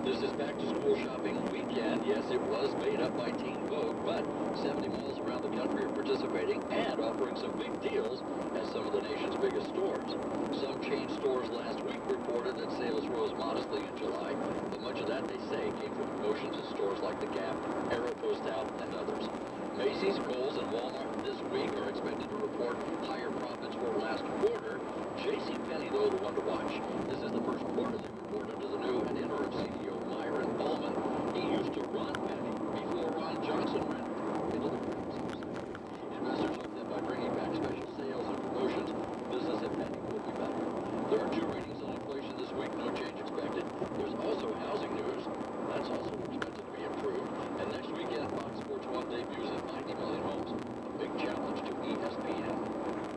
This is back-to-school shopping weekend. Yes, it was made up by Teen Vogue, but 70 malls around the country are participating and offering some big deals at some of the nation's biggest stores. Some chain stores last week reported that sales rose modestly in July, but much of that, they say, came from promotions at stores like The Gap, Aeropostale, and others. Macy's, Kohl's, and Walmart this week are expected to report higher profits for last quarter. JCPenney, though, the one to watch. This is the first quarterly report under the new and interim CEO, Myron Ballman. He used to run Penny before Ron Johnson ran into the ground. Investors hope that by bringing back special sales and promotions, business at Penny will be better. There are 2 readings on inflation this week, no change expected. There's also housing news. That's also expected to be improved. And next weekend, Fox Sports 1 debuts at 90 million homes. A big challenge to ESPN.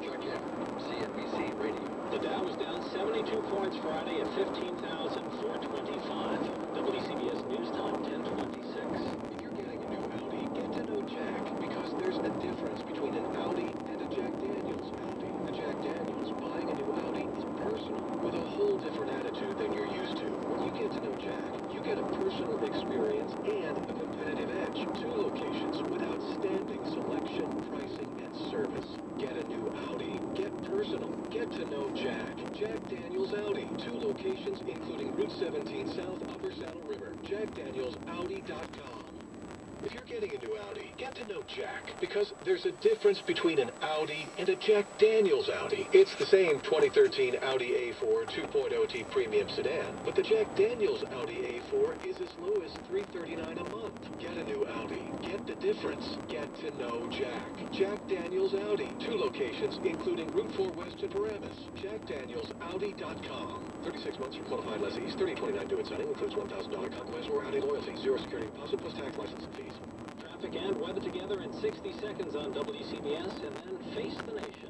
Chuck Hammer, CNBC Radio. The Dow was down 72 points Friday at 15,425. WCBS News Time, 10:26. If you're getting a new Audi, get to know Jack, because there's a difference between an Audi and a Jack Daniels Audi. A Jack Daniels, buying a new Audi is personal, with a whole different attitude than you're used to. When you get to know Jack, you get a personal experience and a competitive edge. 2 locations with outstanding selection, pricing, and service. Get a new Audi. Get personal. Get to know Jack. Jack Daniels Audi. 2 locations, including Route 17 South, Upper Saddle River. JackDanielsAudi.com. If you're getting a new Audi, get to know Jack, because there's a difference between an Audi and a Jack Daniels Audi. It's the same 2013 Audi A4 2.0T premium sedan, but the Jack Daniels Audi A4 is as low as $339 a month. Get a new Audi. Get the difference. Get to know Jack. Jack Daniels Audi. 2 locations, including Route 4 West to Paramus. JackDanielsAudi.com. 36 months for qualified lessees. 3029 due at signing. Includes $1,000 conquest or Audi loyalty. 0 security deposit plus tax, license, and fees. Traffic and weather together in 60 seconds on WCBS, and then Face the Nation.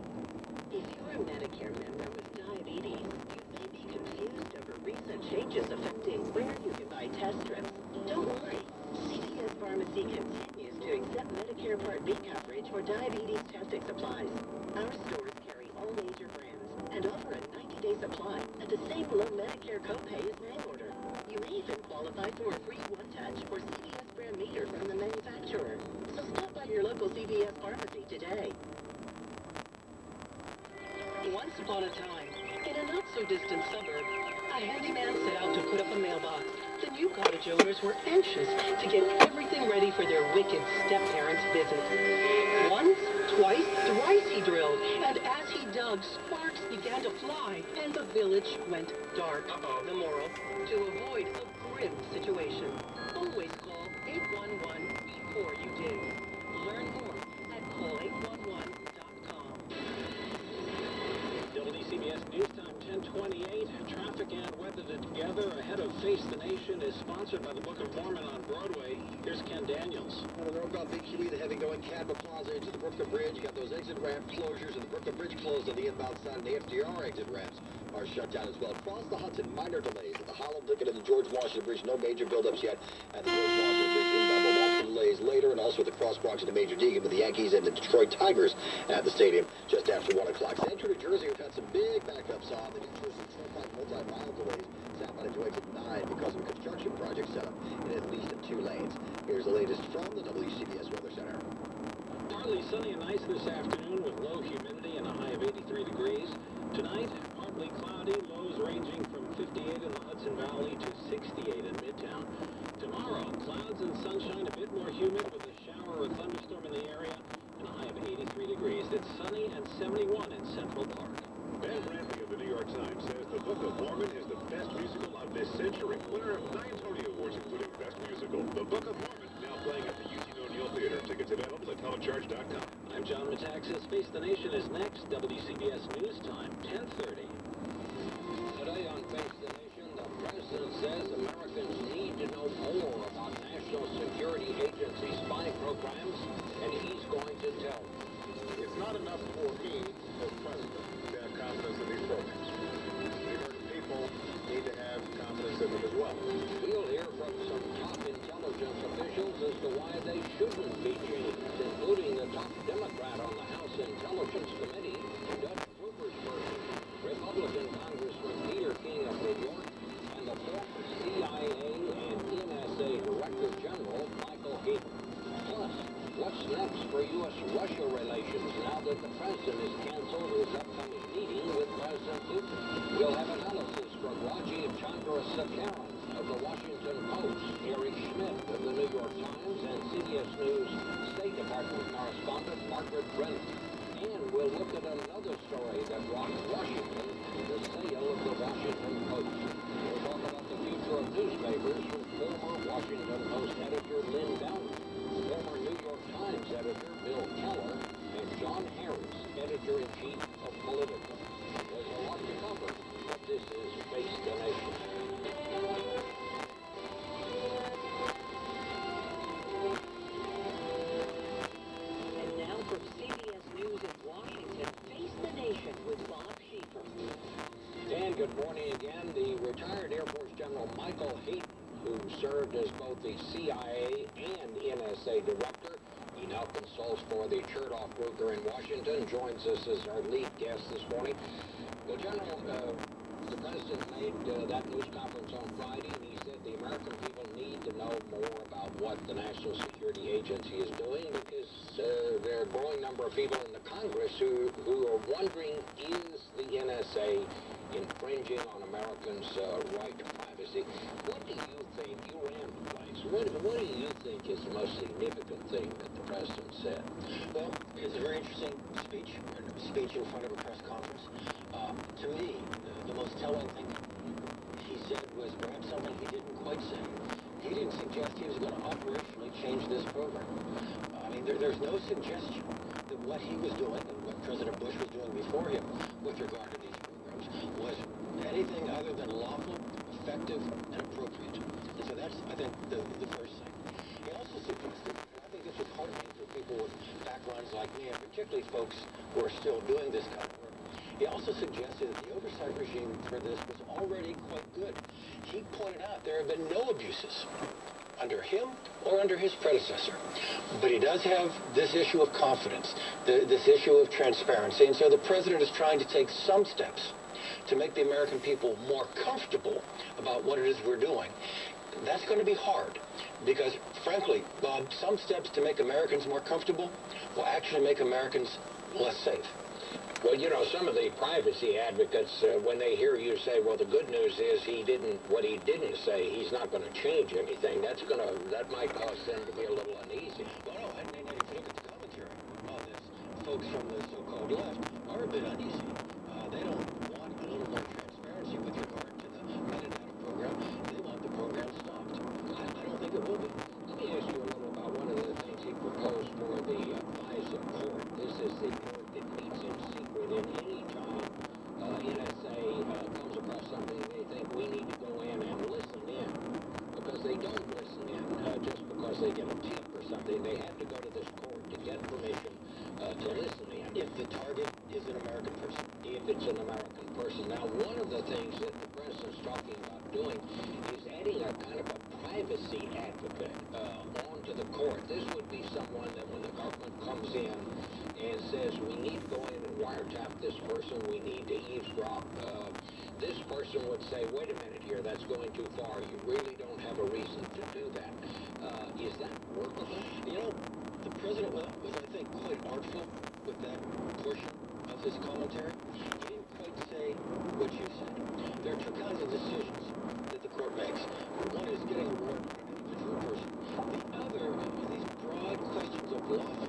If you're a Medicare member with diabetes, you may be confused over recent changes affecting where you can buy test strips. Don't worry. CVS Pharmacy continues to accept Medicare Part B coverage for diabetes testing supplies. Our stores carry all major brands and offer a 90-day supply at the same low Medicare copay as mail order. You may even qualify for a free one-touch or CVS brand meter from the manufacturer. So stop by your local CVS pharmacy today. Once upon a time, in a not-so-distant suburb, a handyman set out to put up a mailbox. The new cottage owners were anxious to get everything ready for their wicked step-parents' visit. Once, twice, thrice he drilled, and as he dug, sparks began to fly, and the village went dark. The moral: to avoid a grim situation, always call 811 before you dig. Learn more at call811.com. WCBS News Time, 10:28. Traffic and weather together ahead of Face the Nation is sponsored by the Book of Mormon on Broadway. Here's Ken Daniels. On the northbound BQE, the heavy going Cadma Plaza into the Brooklyn Bridge. You got those exit ramp closures, and the Brooklyn Bridge closed on the inbound side, and the FDR exit ramps are shut down as well. Across the Hudson, minor delays at the Holland Dickett and the George Washington Bridge. No major buildups yet at the George Washington Bridge. Inbound will walk delays later, and also at the Cross Bronx and the Major Deegan with the Yankees and the Detroit Tigers at the stadium just after 1 o'clock. Central New Jersey, we've had some big backups on the New Jersey Turnpike, multi-mile delays. Southbound into exit 9 because of a construction project set up in at least 2 lanes. Here's the latest from the WCBS Weather Center. Partly sunny and nice this afternoon with low humidity and a high of 83 degrees. Tonight, partly cloudy, lows ranging from 58 in the Hudson Valley to 68 in Midtown. Tomorrow, clouds and sunshine, a bit more humid with a shower or thunderstorm in the area, and a high of 83 degrees. It's sunny and 71 in Central Park. Ben Brantley of the New York Times says the Book of Mormon is the best musical of this century. Winner of 9 Tony Awards, including Best Musical. The Book of Mormon, now playing at the Eugene O'Neill Theater. Tickets available at collecharge.com. I'm John Metaxas. Face the Nation is next. WCBS News Time, 10:30. Today on Face the Nation, the president says Americans need to know more about National Security Agency spy programs, and he's going to tell them. It's not enough for me as president to have confidence in these programs. The American people need to have confidence in them as well. We'll hear from some top intelligence officials as to why they shouldn't be changed, including the top Democrat on the House Intelligence Committee, Doug Cooper's person, Republican Congressman Peter King of New York, and the former General Michael Hayden. Plus, what's next for U.S.-Russia relations now that the president has canceled his upcoming meeting with President Putin? We'll have analysis from Raji Chandrasekaran of the Washington Post, Eric Schmidt of the New York Times, and CBS News State Department correspondent Margaret Brennan. And we'll look at another story that rocked Washington, the sale of the Washington Post. We'll talk about the future of newspapers with former Washington Post editor Lynn Downer, former New York Times editor Bill Keller, and John Harris, editor-in-chief of Politico. There's a lot to cover, but this is Face the Nation. And now from CBS News in Washington, Face the Nation with Bob Schieffer. And good morning again. The retired Air Force General Michael Hayden, who served as both the CIA and NSA director, he now consults for the Chertoff Group here in Washington, joins us as our lead guest this morning. Well, General, the president made that news conference on Friday, and he said the American people need to know more about what the National Security Agency is doing, because there are a growing number of people in the Congress who are wondering, is the NSA infringing on Americans' right to privacy? What do you think, you ran the place, what do you think is the most significant thing that the president said? Well, it's a very interesting speech in front of a press conference. To me, the most telling thing he said was perhaps something he didn't quite say. He didn't suggest he was going to operationally change this program. I mean, there's no suggestion that what he was doing and what President Bush was doing before him with regard to these programs was anything other than lawful, effective, and appropriate. And so that's, I think, the first thing. He also suggested, and I think this was heartening for people with backgrounds like me, and particularly folks who are still doing this kind of work, he also suggested that the oversight regime for this was already quite good. He pointed out there have been no abuses under him or under his predecessor. But he does have this issue of confidence, this issue of transparency, and so the president is trying to take some steps to make the American people more comfortable about what it is we're doing. That's going to be hard because, frankly, Bob, some steps to make Americans more comfortable will actually make Americans less safe. Well, you know, some of the privacy advocates, when they hear you say, well, the good news is what he didn't say, he's not going to change anything, that might cause them to be a little uneasy. Well, no, and if you look at the commentary on this, folks from the so-called left are a bit uneasy. They don't want a little more transparency with regard to the metadata program. They want the program stopped. I don't think it will be. Let me ask you a little about one of the things he proposed for the FISA court. This is the court that meets in secret, and any time NSA comes across something, they think we need to go in and listen in. Because they don't listen in just because they get a tip or something. They have to go to this court to get permission to listen in. If the target is an American person. If it's an American person. Now, one of the things that the president's talking about doing is adding a kind of a privacy advocate onto the court. This would be someone that when the government comes in and says, we need to go in and wiretap this person, we need to eavesdrop, this person would say, wait a minute here, that's going too far. You really don't have a reason to do that. Is that workable? You know, the president was, I think, quite artful with that portion of his commentary. He didn't quite say what you said. There are two kinds of decisions that the court makes. One is getting a warrant for an individual person. The other are these broad questions of lawful